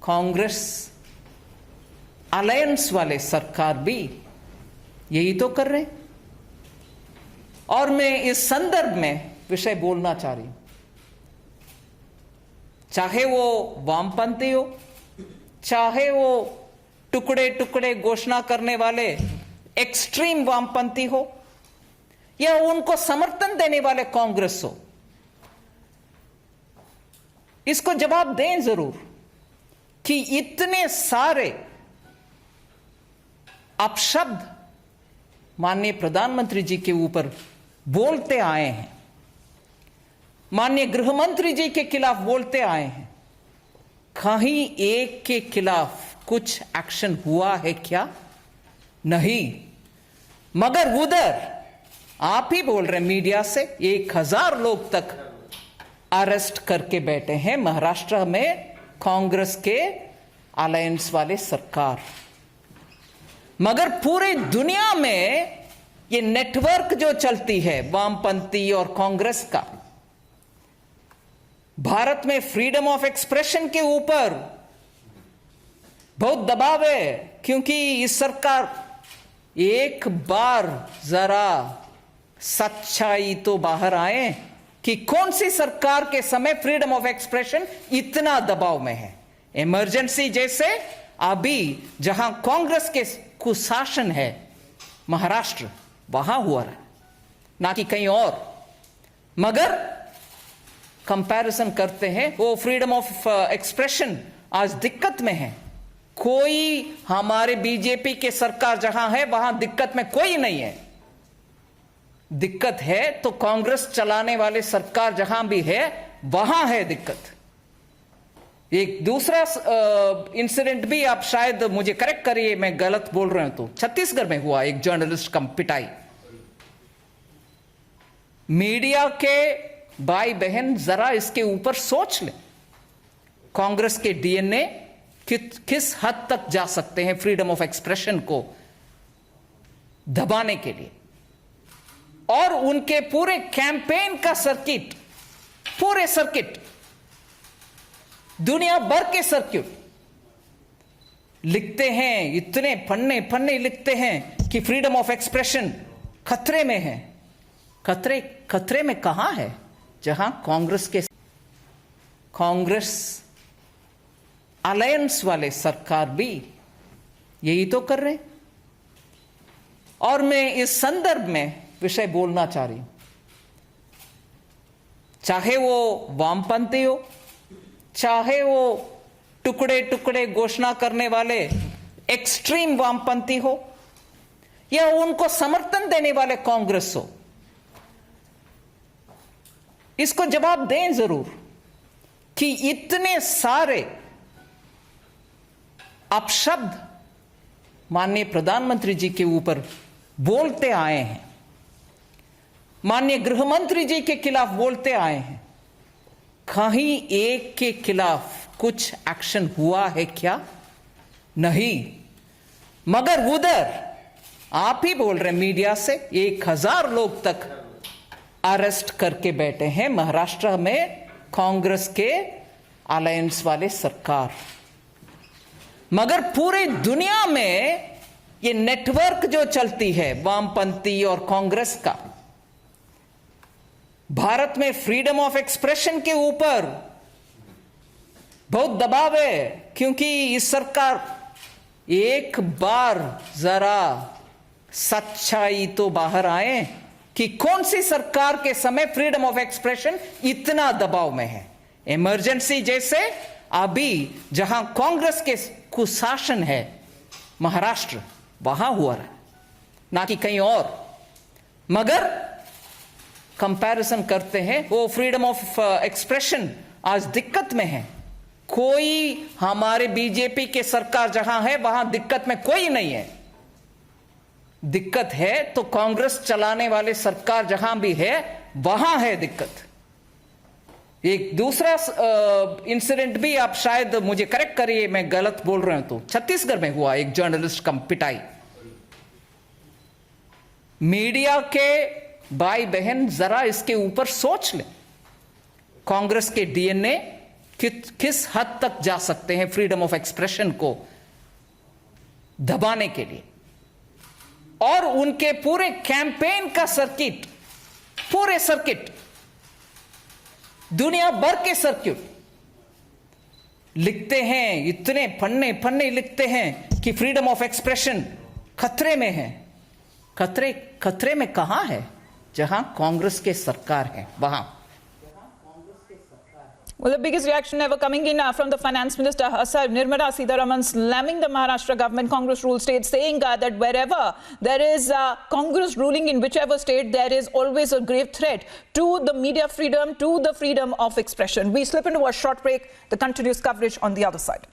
Congress alliance वाले सरकार भी यही तो कर रहे हैं। और मैं इस संदर्भ में विषय बोलना चाह रही हूं, चाहे वो वामपंथी हो, चाहे वो टुकड़े टुकड़े घोषणा करने वाले एक्सट्रीम वामपंथी हो, या उनको समर्थन देने वाले कांग्रेस हो, इसको जवाब दें जरूर कि इतने सारे अपशब्द माननीय प्रधानमंत्री जी के ऊपर बोलते आए हैं, माननीय गृह मंत्री जी के खिलाफ बोलते आए हैं, कहीं एक के खिलाफ कुछ एक्शन हुआ है क्या? नहीं। मगर उधर आप ही बोल रहे मीडिया से 1000 लोग तक अरेस्ट करके बैठे हैं महाराष्ट्र में कांग्रेस के अलायंस वाले सरकार। मगर पूरे दुनिया में ये नेटवर्क जो चलती है वामपंथी और कांग्रेस का, भारत में फ्रीडम ऑफ एक्सप्रेशन के ऊपर बहुत दबाव है, क्योंकि इस सरकार एक बार जरा सच्चाई तो बाहर आए कि कौन सी सरकार के समय फ्रीडम ऑफ एक्सप्रेशन इतना दबाव में है। इमरजेंसी जैसे अभी जहां कांग्रेस के कुशासन है महाराष्ट्र, वहां हुआ रहा, ना कि कहीं और। मगर कंपैरिजन करते हैं, वो फ्रीडम ऑफ एक्सप्रेशन आज दिक्कत में है। कोई हमारे बीजेपी के सरकार जहां है वहां दिक्कत में कोई नहीं है। दिक्कत है तो कांग्रेस चलाने वाले सरकार जहां भी है वहां है दिक्कत। एक दूसरा इंसिडेंट भी, आप शायद मुझे करेक्ट करिए मैं गलत बोल रहा हूं तो, छत्तीसगढ़ में हुआ एक जर्नलिस्ट का पिटाई। मीडिया के भाई बहन जरा इसके ऊपर सोच लें, कांग्रेस के डीएनए किस हद तक जा सकते हैं फ्रीडम ऑफ एक्सप्रेशन को दबाने के लिए। और उनके पूरे कैंपेन का सर्किट, पूरे सर्किट, दुनिया भर के सर्किट लिखते हैं, इतने पन्ने पन्ने लिखते हैं कि फ्रीडम ऑफ एक्सप्रेशन खतरे में है। खतरे में कहां है? जहां कांग्रेस अलायंस वाले सरकार भी यही तो कर रहे हैं। और मैं इस संदर्भ में विषय बोलना चाह रही हूं, चाहे वो वामपंथी हो, चाहे वो टुकड़े टुकड़े घोषणा करने वाले एक्सट्रीम वामपंथी हो, या उनको समर्थन देने वाले कांग्रेस हो, इसको जवाब दें जरूर कि इतने सारे अपशब्द माननीय प्रधानमंत्री जी के ऊपर बोलते आए हैं, माननीय गृह मंत्री जी के खिलाफ बोलते आए हैं, कहीं एक के खिलाफ कुछ एक्शन हुआ है क्या? नहीं। मगर उधर आप ही बोल रहे मीडिया से 1000 लोग तक अरेस्ट करके बैठे हैं महाराष्ट्र में कांग्रेस के अलायंस वाले सरकार। मगर पूरे दुनिया में ये नेटवर्क जो चलती है वामपंथी और कांग्रेस का, भारत में फ्रीडम ऑफ एक्सप्रेशन के ऊपर बहुत दबाव है, क्योंकि इस सरकार एक बार जरा सच्चाई तो बाहर आए कि कौन सी सरकार के समय फ्रीडम ऑफ एक्सप्रेशन इतना दबाव में है। इमरजेंसी जैसे अभी जहां कांग्रेस के कुशासन है महाराष्ट्र, वहां हुआ रहा, ना कि कहीं और। मगर कंपैरिजन करते हैं, वो फ्रीडम ऑफ एक्सप्रेशन आज दिक्कत में है। कोई हमारे बीजेपी के सरकार जहां है वहां दिक्कत में कोई नहीं है। दिक्कत है तो कांग्रेस चलाने वाले सरकार जहां भी है वहां है दिक्कत। एक दूसरा इंसिडेंट भी, आप शायद मुझे करेक्ट करिए मैं गलत बोल रहा हूं तो, छत्तीसगढ़ में हुआ एक जर्नलिस्ट का पिटाई। मीडिया के भाई बहन जरा इसके ऊपर सोच लें, कांग्रेस के डीएनए किस हद तक जा सकते हैं फ्रीडम ऑफ एक्सप्रेशन को दबाने के लिए। और उनके पूरे कैंपेन का सर्किट, पूरे सर्किट, दुनिया भर के सर्किट लिखते हैं, इतने पन्ने पन्ने लिखते हैं कि फ्रीडम ऑफ एक्सप्रेशन खतरे में है। खतरे में कहां है? जहां कांग्रेस के सरकार है वहां। Well, the biggest reaction ever coming in from the Finance Minister herself, Nirmala Sitharaman, slamming the Maharashtra government Congress rule state, saying that wherever there is Congress ruling in whichever state, there is always a grave threat to the media freedom, to the freedom of expression. We slip into a short break. The continuous coverage on the other side.